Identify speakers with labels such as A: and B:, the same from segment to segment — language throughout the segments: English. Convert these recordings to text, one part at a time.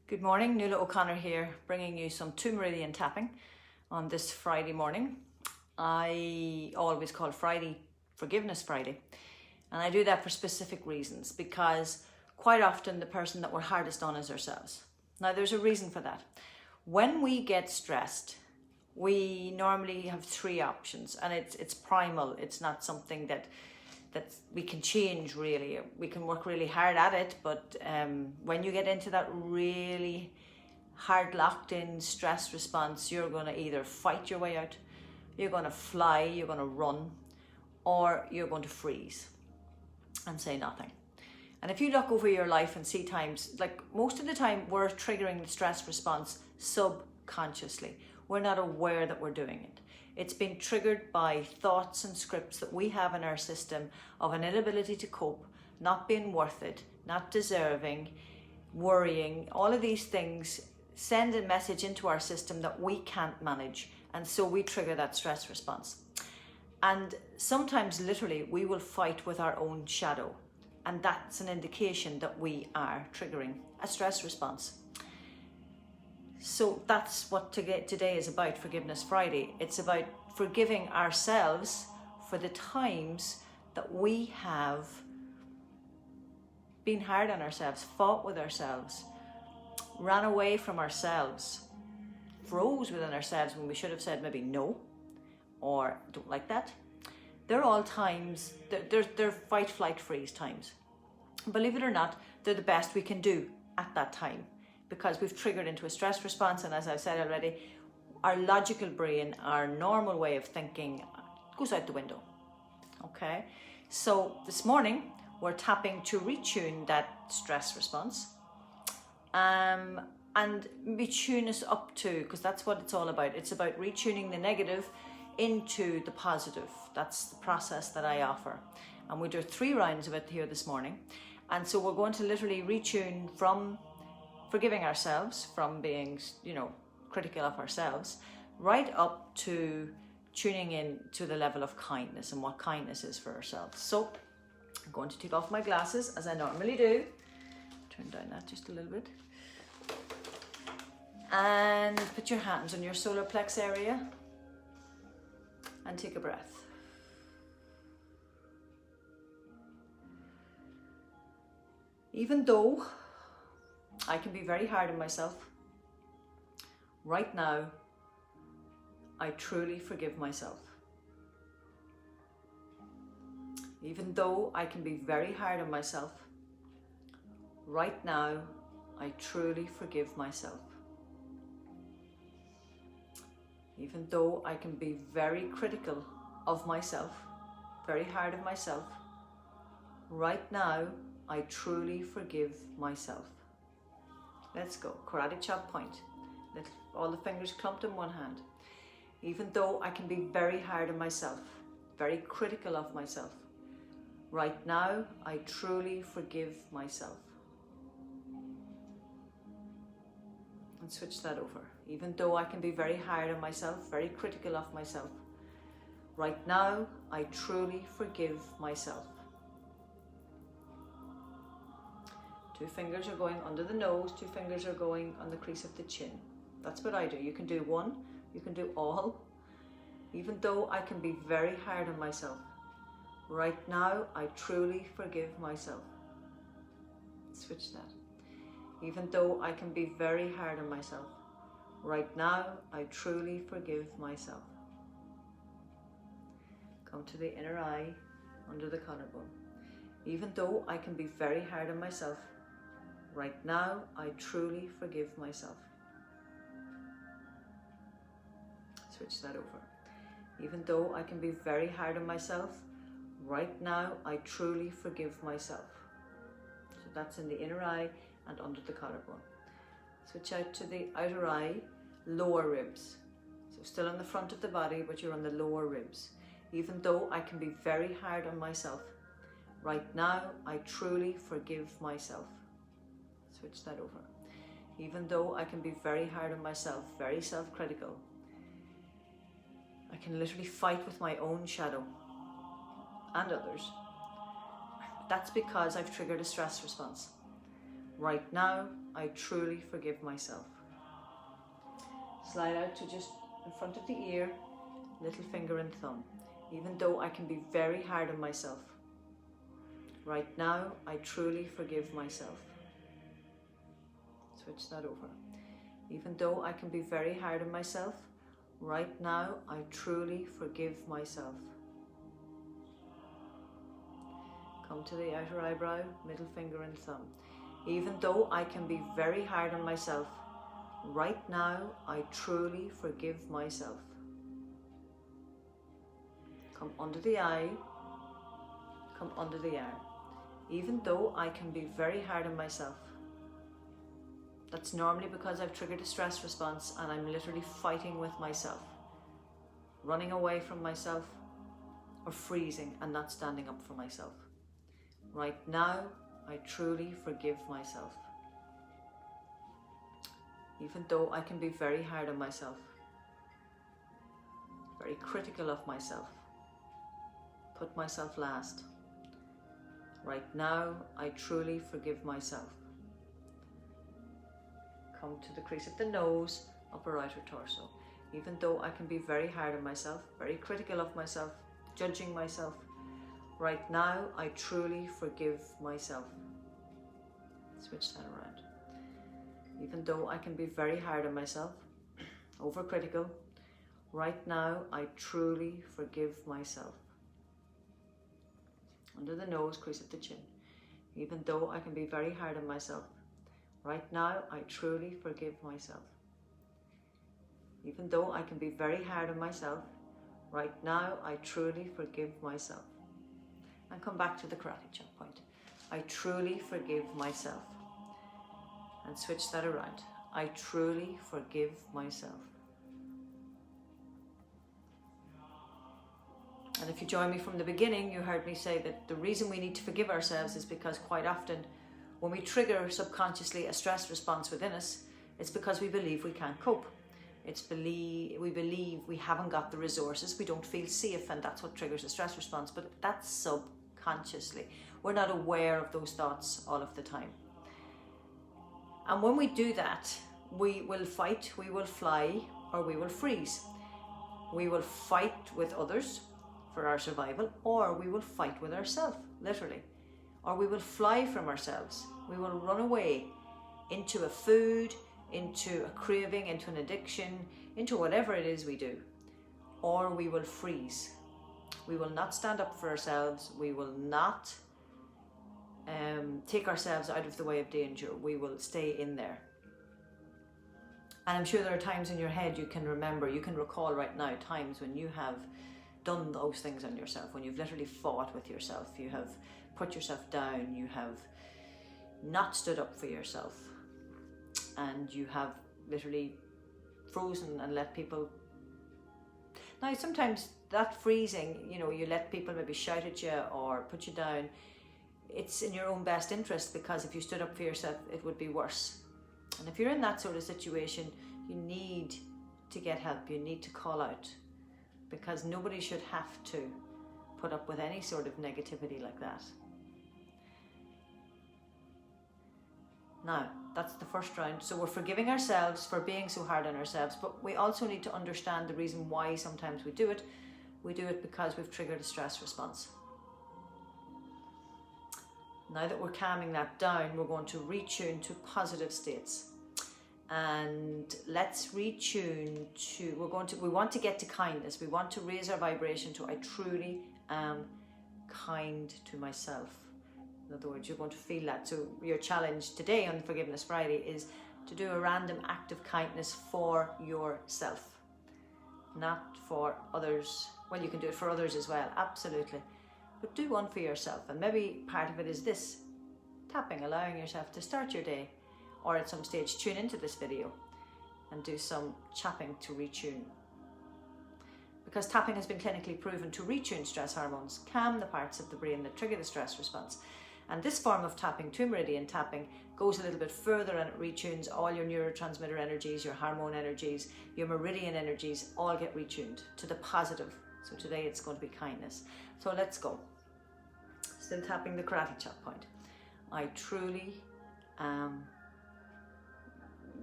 A: Good morning, Nuala O'Connor here, bringing you some Meridian Tapping on this Friday morning. I always call Friday Forgiveness Friday, and I do that for specific reasons because quite often the person that we're hardest on is ourselves. Now there's a reason for that. When we get stressed, we normally have three options, and it's primal. It's not something that we can change really. We can work really hard at it, but when you get into that really hard locked in stress response, you're going to either fight your way out, you're going to fly, you're going to run, or you're going to freeze and say nothing. And if you look over your life and see times, like most of the time we're triggering the stress response subconsciously. We're not aware that we're doing it. It's been triggered by thoughts and scripts that we have in our system of an inability to cope, not being worth it, not deserving, worrying. All of these things send a message into our system that we can't manage. And so we trigger that stress response. And sometimes literally we will fight with our own shadow. And that's an indication that we are triggering a stress response. So that's what today is about, Forgiveness Friday. It's about forgiving ourselves for the times that we have been hard on ourselves, fought with ourselves, ran away from ourselves, froze within ourselves when we should have said maybe no, or don't like that. They're all times, they're fight, flight, freeze times. Believe it or not, they're the best we can do at that time, because we've triggered into a stress response, and as I've said already, our logical brain, our normal way of thinking goes out the window. Okay, so this morning we're tapping to retune that stress response and maybe tune us up to, because that's what it's all about. It's about retuning the negative into the positive. That's the process that I offer, and we do 3 rounds of it here this morning. And so we're going to literally retune from forgiving ourselves, from being, critical of ourselves, right up to tuning in to the level of kindness and what kindness is for ourselves. So I'm going to take off my glasses as I normally do. Turn down that just a little bit. And put your hands on your solar plex area and take a breath. Even though I can be very hard on myself, right now, I truly forgive myself. Even though I can be very hard on myself, right now, I truly forgive myself. Even though I can be very critical of myself, very hard on myself, right now, I truly forgive myself. Let's go. Karate chop point. All the fingers clumped in one hand. Even though I can be very hard on myself, very critical of myself, right now I truly forgive myself. And switch that over. Even though I can be very hard on myself, very critical of myself, right now I truly forgive myself. 2 fingers are going under the nose, 2 fingers are going on the crease of the chin. That's what I do. You can do one, you can do all. Even though I can be very hard on myself, right now I truly forgive myself. Switch that. Even though I can be very hard on myself, right now I truly forgive myself. Come to the inner eye, under the collarbone. Even though I can be very hard on myself, right now, I truly forgive myself. Switch that over. Even though I can be very hard on myself, right now, I truly forgive myself. So that's in the inner eye and under the collarbone. Switch out to the outer eye, lower ribs. So still on the front of the body, but you're on the lower ribs. Even though I can be very hard on myself, right now, I truly forgive myself. Switch that over. Even though I can be very hard on myself, very self-critical, I can literally fight with my own shadow and others. That's because I've triggered a stress response. Right now, I truly forgive myself. Slide out to just in front of the ear, little finger and thumb. Even though I can be very hard on myself. Right now, I truly forgive myself. Switch that over. Even though I can be very hard on myself, right now, I truly forgive myself. Come to the outer eyebrow, middle finger and thumb. Even though I can be very hard on myself, right now, I truly forgive myself. Come under the eye, come under the arm. Even though I can be very hard on myself, that's normally because I've triggered a stress response and I'm literally fighting with myself, running away from myself or freezing and not standing up for myself. Right now, I truly forgive myself. Even though I can be very hard on myself, very critical of myself, put myself last. Right now, I truly forgive myself. Come to the crease of the nose, upper outer torso. Even though I can be very hard on myself, very critical of myself, judging myself, right now, I truly forgive myself. Switch that around. Even though I can be very hard on myself, overcritical, right now, I truly forgive myself. Under the nose, crease of the chin. Even though I can be very hard on myself, right now, I truly forgive myself. Even though I can be very hard on myself, right now, I truly forgive myself. And come back to the karate chop point. I truly forgive myself. And switch that around. I truly forgive myself. And if you join me from the beginning, you heard me say that the reason we need to forgive ourselves is because quite often when we trigger subconsciously a stress response within us, it's because we believe we can't cope. We believe we haven't got the resources, we don't feel safe, and that's what triggers a stress response. But that's subconsciously. We're not aware of those thoughts all of the time. And when we do that, we will fight, we will fly, or we will freeze. We will fight with others for our survival, or we will fight with ourselves, literally. Or we will fly from ourselves. We will run away into a food, into a craving, into an addiction, into whatever it is we do. Or we will freeze. We will not stand up for ourselves. We will not take ourselves out of the way of danger. We will stay in there. And I'm sure there are times in your head you can remember, you can recall right now times when you have done those things on yourself, when you've literally fought with yourself, you have put yourself down, you have not stood up for yourself, and you have literally frozen and let people. Now sometimes that freezing, you let people maybe shout at you or put you down. It's in your own best interest, because if you stood up for yourself, it would be worse. And if you're in that sort of situation, you need to get help, you need to call out, because nobody should have to put up with any sort of negativity like that. Now, that's the first round. So we're forgiving ourselves for being so hard on ourselves, but we also need to understand the reason why sometimes we do it. We do it because we've triggered a stress response. Now that we're calming that down, we're going to retune to positive states. And let's retune to, we want to get to kindness. We want to raise our vibration to, I truly am kind to myself. In other words, you're going to feel that. So your challenge today on Forgiveness Friday is to do a random act of kindness for yourself, not for others. Well, you can do it for others as well, absolutely. But do one for yourself. And maybe part of it is this, tapping, allowing yourself to start your day, or at some stage tune into this video and do some tapping to retune. Because tapping has been clinically proven to retune stress hormones, calm the parts of the brain that trigger the stress response. And this form of tapping, Meridian Tapping, goes a little bit further, and it retunes all your neurotransmitter energies, your hormone energies, your meridian energies, all get retuned to the positive. So today it's going to be kindness. So let's go. Still tapping the karate chop point. I truly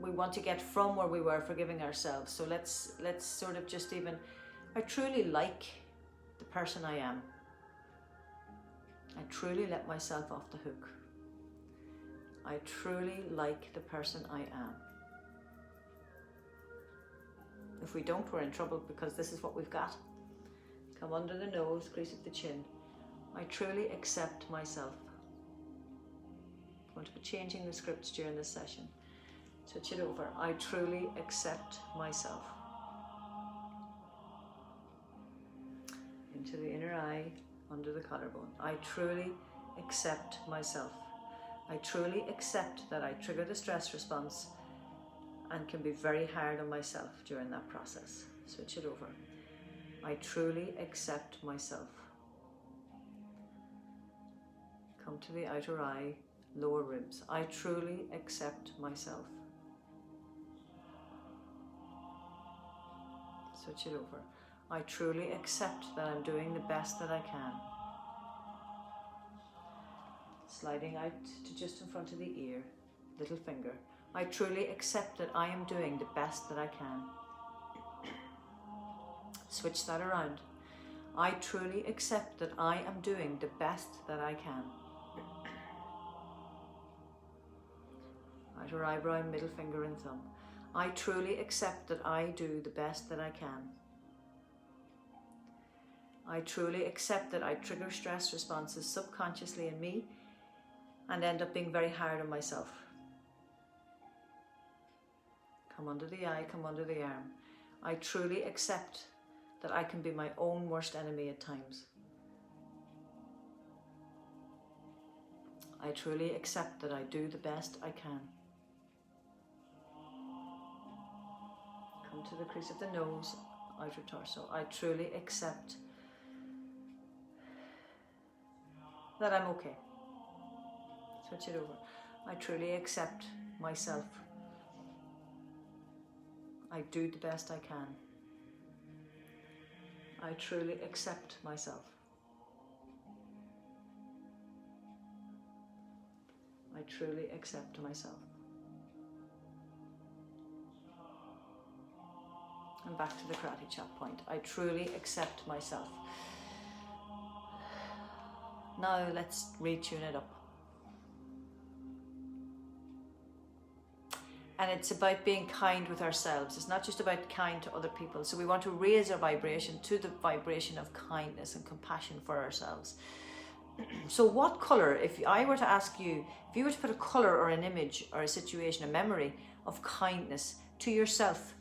A: We want to get from where we were forgiving ourselves. So let's sort of just even, I truly like the person I am. I truly let myself off the hook. I truly like the person I am. If we don't, we're in trouble, because this is what we've got. Come under the nose, crease of the chin. I truly accept myself. I'm going to be changing the scripts during this session. Switch it over. I truly accept myself. Into the inner eye, under the collarbone. I truly accept myself. I truly accept that I trigger the stress response and can be very hard on myself during that process. Switch it over. I truly accept myself. Come to the outer eye, lower ribs. I truly accept myself. Switch it over. I truly accept that I'm doing the best that I can. Sliding out to just in front of the ear, little finger. I truly accept that I am doing the best that I can. Switch that around. I truly accept that I am doing the best that I can. Outer eyebrow, middle finger and thumb. I truly accept that I do the best that I can. I truly accept that I trigger stress responses subconsciously in me and end up being very hard on myself. Come under the eye, come under the arm. I truly accept that I can be my own worst enemy at times. I truly accept that I do the best I can. Come to the crease of the nose, outer torso. I truly accept that I'm okay. Switch it over. I truly accept myself. I do the best I can. I truly accept myself. I truly accept myself. And back to the karate chop point. I truly accept myself. Now let's retune it up. And it's about being kind with ourselves. It's not just about kind to other people. So we want to raise our vibration to the vibration of kindness and compassion for ourselves. So what color, if I were to ask you, if you were to put a color or an image or a situation, a memory of kindness to yourself,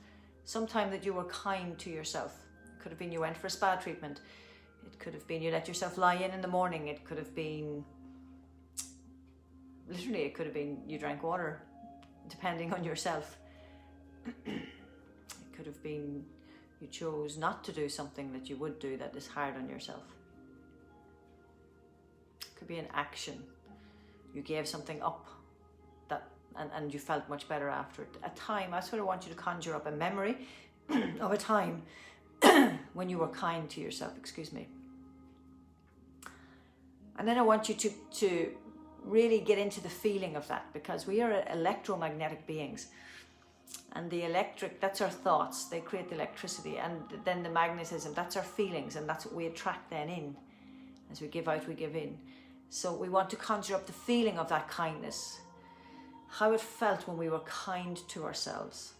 A: sometime that you were kind to yourself. It could have been you went for a spa treatment. It could have been you let yourself lie in the morning. It could have been, literally, it could have been you drank water, depending on yourself. It could have been you chose not to do something that you would do that is hard on yourself. It could be an action. You gave something up that and you felt much better after it. A time, I sort of want you to conjure up a memory of a time when you were kind to yourself, And then I want you to really get into the feeling of that, because we are electromagnetic beings. And the electric, that's our thoughts, they create the electricity. And then the magnetism, that's our feelings, and that's what we attract then in. As we give out, we give in. So we want to conjure up the feeling of that kindness. How it felt when we were kind to ourselves.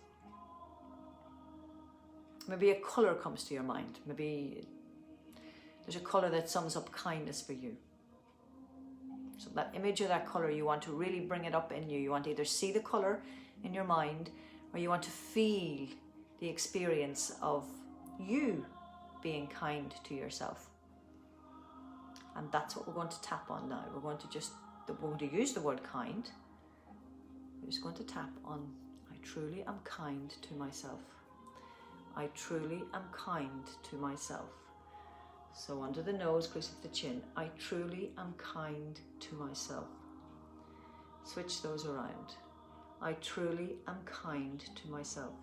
A: Maybe a colour comes to your mind. Maybe there's a colour that sums up kindness for you. So that image of that colour, you want to really bring it up in you. You want to either see the colour in your mind, or you want to feel the experience of you being kind to yourself. And that's what we're going to tap on now. We're going to use the word kind. We're just going to tap on, I truly am kind to myself. I truly am kind to myself. So under the nose, crease of the chin, I truly am kind to myself. Switch those around. I truly am kind to myself.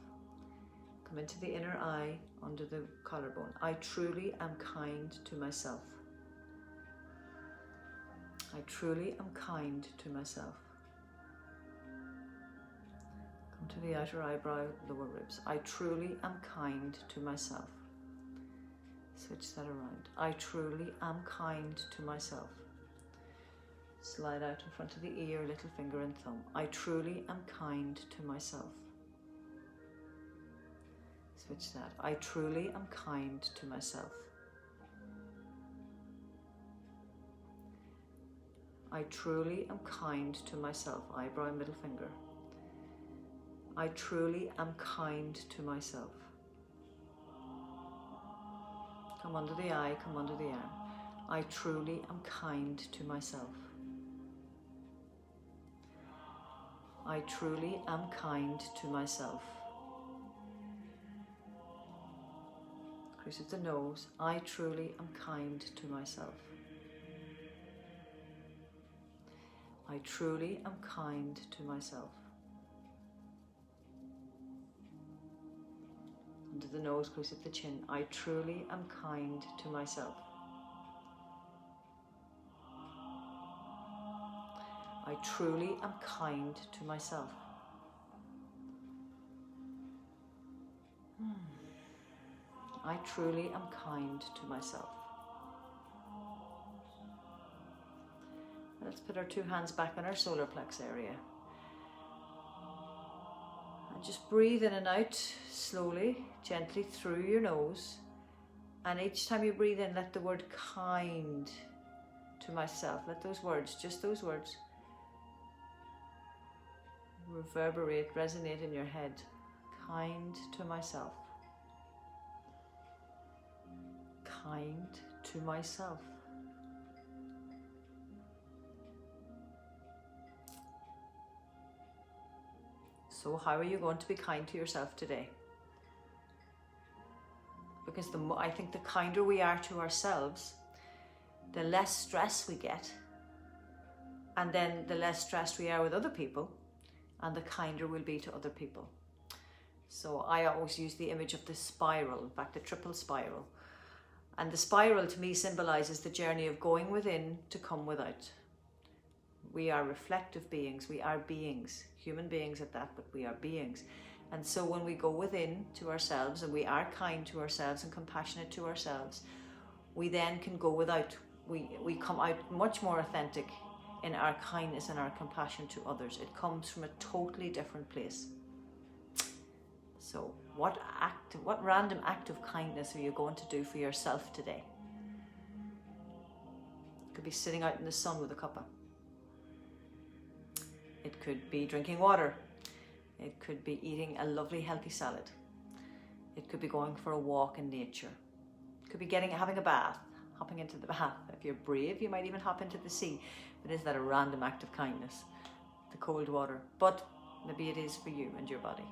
A: Come into the inner eye, under the collarbone. I truly am kind to myself. I truly am kind to myself. onto the outer eyebrow, lower ribs. I truly am kind to myself. Switch that around. I truly am kind to myself. Slide out in front of the ear, little finger and thumb. I truly am kind to myself. Switch that. I truly am kind to myself. I truly am kind to myself. Eyebrow and middle finger. I truly am kind to myself. Come under the eye, come under the arm. I truly am kind to myself. I truly am kind to myself. Crease of the nose. I truly am kind to myself. I truly am kind to myself. Under the nose, crease of the chin. I truly am kind to myself. I truly am kind to myself. I truly am kind to myself. Let's put our two hands back on our solar plex area. And just breathe in and out slowly, gently through your nose. And each time you breathe in, let the word kind to myself. Let those words, just those words, reverberate, resonate in your head. Kind to myself. Kind to myself. So how are you going to be kind to yourself today? Because I think the kinder we are to ourselves, the less stress we get, and then the less stressed we are with other people, and the kinder we'll be to other people. So I always use the image of the spiral, in fact the triple spiral. And the spiral to me symbolizes the journey of going within to come without. We are reflective beings, we are beings, human beings at that, but we are beings. And so when we go within to ourselves and we are kind to ourselves and compassionate to ourselves, we then can go without. We come out much more authentic in our kindness and our compassion to others. It comes from a totally different place. So what random act of kindness are you going to do for yourself today? It could be sitting out in the sun with a cuppa. It could be drinking water. It could be eating a lovely healthy salad. It could be going for a walk in nature. It could be having a bath, hopping into the bath. If you're brave, you might even hop into the sea. But is that a random act of kindness? The cold water. But maybe it is for you and your body.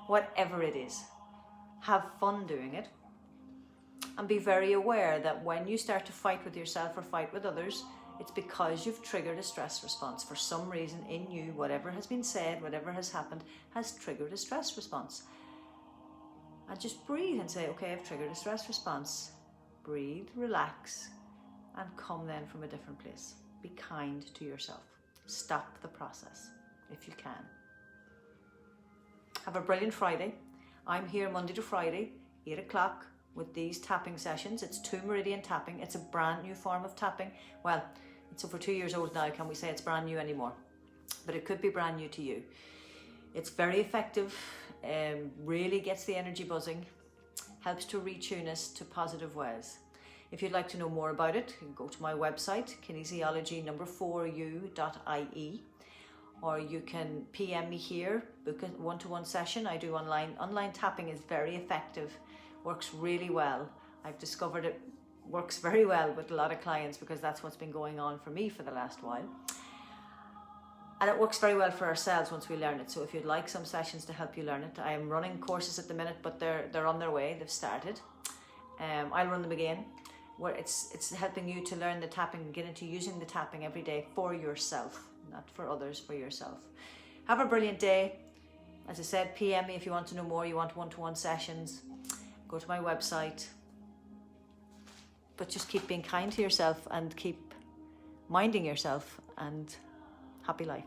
A: Whatever it is, have fun doing it. And be very aware that when you start to fight with yourself or fight with others, it's because you've triggered a stress response. For some reason in you, whatever has been said, whatever has happened, has triggered a stress response. And just breathe and say, okay, I've triggered a stress response. Breathe, relax, and come then from a different place. Be kind to yourself. Stop the process if you can. Have a brilliant Friday. I'm here Monday to Friday, 8 o'clock with these tapping sessions. It's 2 Meridian Tapping. It's a brand new form of tapping. Well, it's over 2 years old now. Can we say it's brand new anymore? But it could be brand new to you. It's very effective, really gets the energy buzzing, helps to retune us to positive ways. If you'd like to know more about it, you can go to my website, kinesiology4u.ie, or you can PM me here, book a one-to-one session. I do online. Online tapping is very effective, works really well. I've discovered it works very well with a lot of clients because that's what's been going on for me for the last while. And it works very well for ourselves once we learn it. So if you'd like some sessions to help you learn it, I am running courses at the minute, but they're on their way. They've started. I'll run them again. Where it's helping you to learn the tapping and get into using the tapping every day for yourself, not for others, for yourself. Have a brilliant day. As I said, PM me if you want to know more, you want one-to-one sessions. Go to my website. But just keep being kind to yourself and keep minding yourself, and happy life.